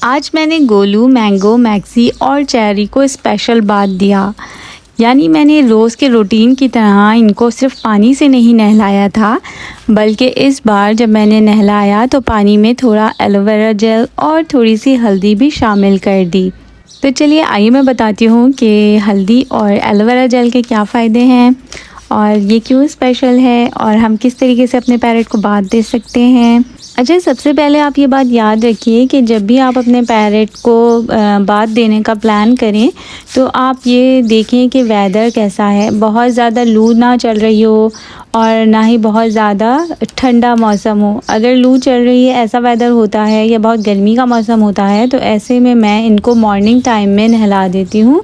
आज मैंने Golu, mango, maxi और चेरी को स्पेशल बात दिया। यानी मैंने रोज़ के रूटीन की तरह इनको सिर्फ पानी से नहीं नहलाया था, बल्कि इस बार जब मैंने नहलाया तो पानी में थोड़ा एलोवेरा जेल और थोड़ी सी हल्दी भी शामिल कर दी। तो चलिए आइए मैं बताती हूँ कि हल्दी और एलोवेरा जेल के क्या फ़ायदे हैं और ये क्यों स्पेशल है और हम किस तरीके से अपने पैरेट को बाथ दे सकते हैं। अच्छा, सबसे पहले आप ये बात याद रखिए कि जब भी आप अपने पैरेट को बाथ देने का प्लान करें तो आप ये देखें कि वेदर कैसा है। बहुत ज़्यादा लू ना चल रही हो और ना ही बहुत ज़्यादा ठंडा मौसम हो। अगर लू चल रही है, ऐसा वेदर होता है या बहुत गर्मी का मौसम होता है, तो ऐसे में मैं इनको मॉर्निंग टाइम में नहला देती हूँ।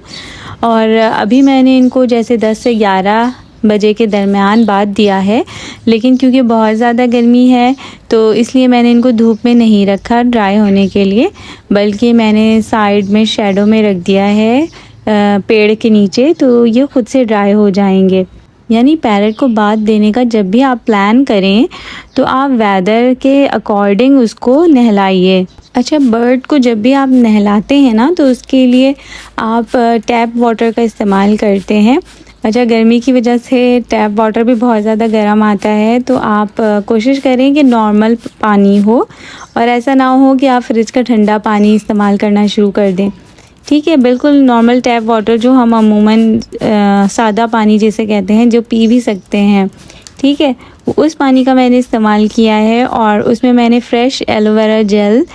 और अभी मैंने इनको जैसे 10 से 11 बजे के दरमियान बाथ दिया है, लेकिन क्योंकि बहुत ज़्यादा गर्मी है तो इसलिए मैंने इनको धूप में नहीं रखा ड्राई होने के लिए, बल्कि मैंने साइड में शैडो में रख दिया है पेड़ के नीचे, तो ये ख़ुद से ड्राई हो जाएंगे। यानी पैरेट को बाथ देने का जब भी आप प्लान करें तो आप वेदर के अकॉर्डिंग उसको नहलाइए। अच्छा, बर्ड को जब भी आप नहलाते हैं ना तो उसके लिए आप टैप वाटर का इस्तेमाल करते हैं। अच्छा, गर्मी की वजह से टैप वाटर भी बहुत ज़्यादा गर्म आता है, तो आप कोशिश करें कि नॉर्मल पानी हो और ऐसा ना हो कि आप फ्रिज का ठंडा पानी इस्तेमाल करना शुरू कर दें। ठीक है, बिल्कुल नॉर्मल टैप वाटर जो हम अमूमन सादा पानी जिसे कहते हैं, जो पी भी सकते हैं, ठीक है, उस पानी का मैंने इस्तेमाल किया है। और उसमें मैंने फ़्रेश एलोवेरा जेल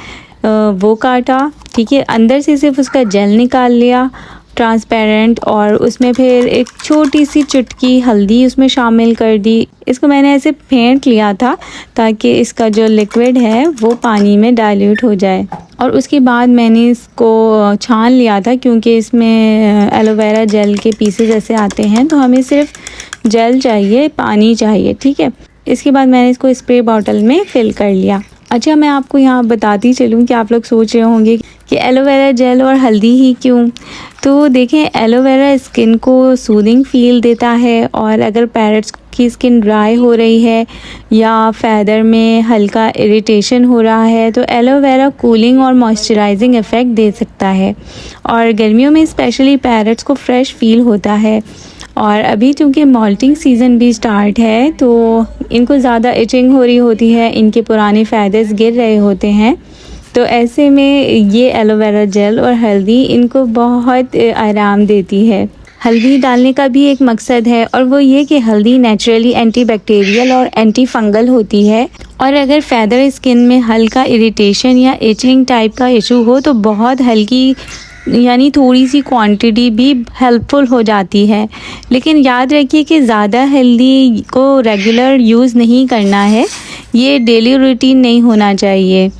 वो काटा, ठीक है, अंदर से सिर्फ उसका जेल निकाल लिया ट्रांसपेरेंट, और उसमें फिर एक छोटी सी चुटकी हल्दी उसमें शामिल कर दी। इसको मैंने ऐसे फेंट लिया था ताकि इसका जो लिक्विड है वो पानी में डाइल्यूट हो जाए। और उसके बाद मैंने इसको छान लिया था, क्योंकि इसमें एलोवेरा जेल के पीसेस ऐसे आते हैं, तो हमें सिर्फ जेल चाहिए, पानी चाहिए, ठीक है। इसके बाद मैंने इसको स्प्रे बॉटल में फ़िल कर लिया। अच्छा, मैं आपको यहाँ बताती चलूँ कि आप लोग सोच रहे होंगे कि एलोवेरा जेल और हल्दी ही क्यों। तो देखें, एलोवेरा स्किन को सूदिंग फील देता है, और अगर पैरेट्स की स्किन ड्राई हो रही है या फैदर में हल्का इरिटेशन हो रहा है तो एलोवेरा कूलिंग और मॉइस्चराइजिंग इफ़ेक्ट दे सकता है। और गर्मियों में स्पेशली पैरेट्स को फ्रेश फील होता है। और अभी चूँकि मॉल्टिंग सीज़न भी स्टार्ट है तो इनको ज़्यादा इचिंग हो रही होती है, इनके पुराने फ़ायदेस गिर रहे होते हैं, तो ऐसे में ये एलोवेरा जेल और हल्दी इनको बहुत आराम देती है। हल्दी डालने का भी एक मकसद है, और वो ये कि हल्दी नेचुरली एंटीबैक्टीरियल और एंटी फंगल होती है। और अगर फैदर स्किन में हल्का इरिटेशन या इचिंग टाइप का इशू हो तो बहुत हल्की यानी थोड़ी सी क्वांटिटी भी हेल्पफुल हो जाती है। लेकिन याद रखिए कि ज़्यादा हल्दी को रेगुलर यूज़ नहीं करना है, ये डेली रूटीन नहीं होना चाहिए।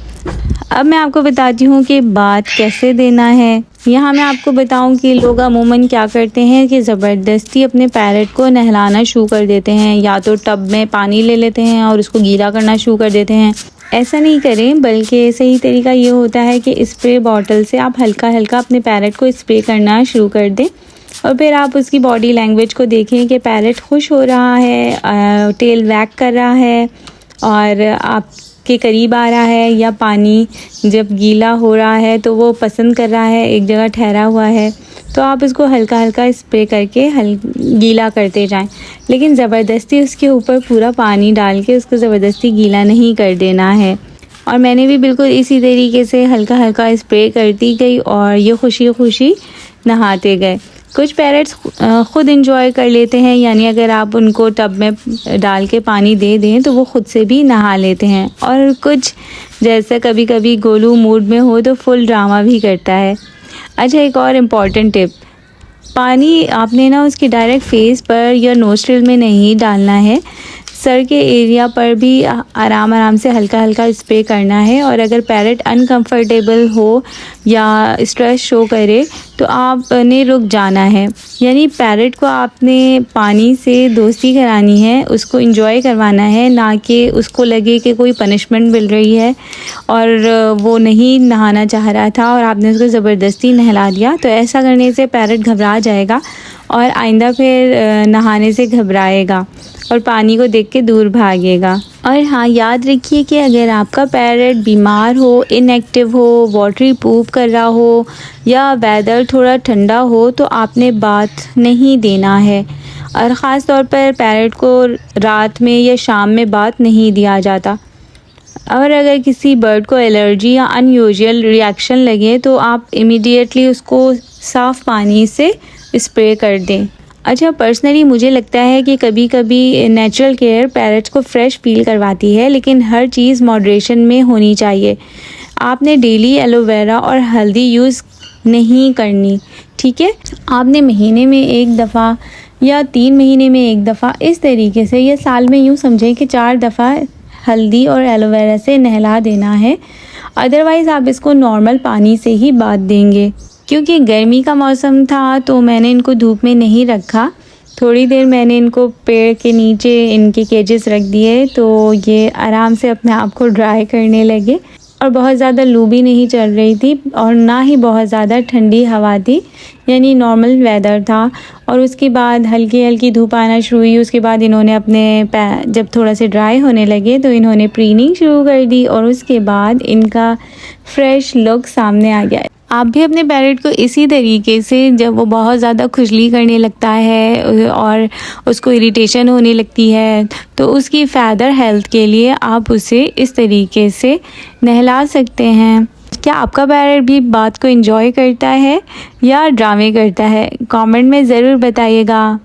अब मैं आपको बताती हूँ कि बात कैसे देना है। यहाँ मैं आपको बताऊँ कि लोग अमूमन क्या करते हैं कि ज़बरदस्ती अपने पैरेट को नहलाना शुरू कर देते हैं, या तो टब में पानी ले लेते हैं और उसको गीला करना शुरू कर देते हैं। ऐसा नहीं करें, बल्कि सही तरीका ये होता है कि स्प्रे बॉटल से आप हल्का हल्का अपने पैरेट को स्प्रे करना शुरू कर दें, और फिर आप उसकी बॉडी लैंग्वेज को देखें कि पैरेट खुश हो रहा है, टेल वैग कर रहा है और आपके करीब आ रहा है, या पानी जब गीला हो रहा है तो वो पसंद कर रहा है, एक जगह ठहरा हुआ है, तो आप इसको हल्का हल्का स्प्रे करके गीला करते जाएं। लेकिन ज़बरदस्ती उसके ऊपर पूरा पानी डाल के उसको ज़बरदस्ती गीला नहीं कर देना है। और मैंने भी बिल्कुल इसी तरीके से हल्का हल्का स्प्रे करती गई और ये खुशी खुशी नहाते गए। कुछ पैरेट्स ख़ुद इंजॉय कर लेते हैं, यानी अगर आप उनको टब में डाल के पानी दे दें तो वो ख़ुद से भी नहा लेते हैं। और कुछ जैसा कभी कभी गोलू मूड में हो तो फुल ड्रामा भी करता है। अच्छा, एक और इम्पॉर्टेंट टिप, पानी आपने ना उसकी डायरेक्ट फेस पर या नोस्ट्रिल में नहीं डालना है, सर के एरिया पर भी आराम आराम से हल्का हल्का स्प्रे करना है। और अगर पैरेट अनकंफर्टेबल हो या स्ट्रेस शो करे तो आपने रुक जाना है। यानी पैरेट को आपने पानी से दोस्ती करानी है, उसको एंजॉय करवाना है, ना कि उसको लगे कि कोई पनिशमेंट मिल रही है और वो नहीं नहाना चाह रहा था और आपने उसको ज़बरदस्ती नहला दिया। तो ऐसा करने से पैरेट घबरा जाएगा और आइंदा फिर नहाने से घबराएगा और पानी को देख के दूर भागेगा। और हाँ, याद रखिए कि अगर आपका पैरट बीमार हो, इनएक्टिव हो, वाटरी पूप कर रहा हो या वेदर थोड़ा ठंडा हो तो आपने बाथ नहीं देना है। और ख़ास तौर पर पैरट को रात में या शाम में बाथ नहीं दिया जाता। और अगर किसी बर्ड को एलर्जी या अनयूजुअल रिएक्शन लगे तो आप इमीडिएटली उसको साफ़ पानी से स्प्रे कर दें। अच्छा, पर्सनली मुझे लगता है कि कभी कभी नेचुरल केयर पैरट्स को फ़्रेश फील करवाती है, लेकिन हर चीज़ मॉडरेशन में होनी चाहिए। आपने डेली एलोवेरा और हल्दी यूज़ नहीं करनी, ठीक है। आपने महीने में एक दफ़ा या 3 महीने में एक दफ़ा इस तरीके से, या साल में यूँ समझें कि 4 दफ़ा हल्दी और एलोवेरा से नहला देना है। अदरवाइज़ आप इसको नॉर्मल पानी से ही बाथ देंगे। क्योंकि गर्मी का मौसम था तो मैंने इनको धूप में नहीं रखा। थोड़ी देर मैंने इनको पेड़ के नीचे इनके केजेस रख दिए तो ये आराम से अपने आप को ड्राई करने लगे। और बहुत ज़्यादा लू भी नहीं चल रही थी और ना ही बहुत ज़्यादा ठंडी हवा थी, यानी नॉर्मल वेदर था। और उसके बाद हल्की हल्की धूप आना शुरू हुई। उसके बाद इन्होंने अपने जब थोड़ा से ड्राई होने लगे तो इन्होंने प्रीनिंग शुरू कर दी और उसके बाद इनका फ्रेश लुक सामने आ गया। आप भी अपने पैरट को इसी तरीके से, जब वो बहुत ज़्यादा खुजली करने लगता है और उसको इरिटेशन होने लगती है, तो उसकी फ़र्दर हेल्थ के लिए आप उसे इस तरीके से नहला सकते हैं। क्या आपका पैरट भी बात को एंजॉय करता है या ड्रामे करता है? कमेंट में ज़रूर बताइएगा।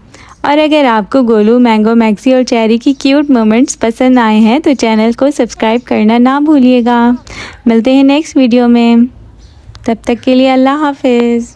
और अगर आपको गोलू, मैंगो, मैक्सी और चेरी की क्यूट मोमेंट्स पसंद आए हैं तो चैनल को सब्सक्राइब करना ना भूलिएगा। मिलते हैं नेक्स्ट वीडियो में, तब तक के लिए अल्लाह हाफिज़।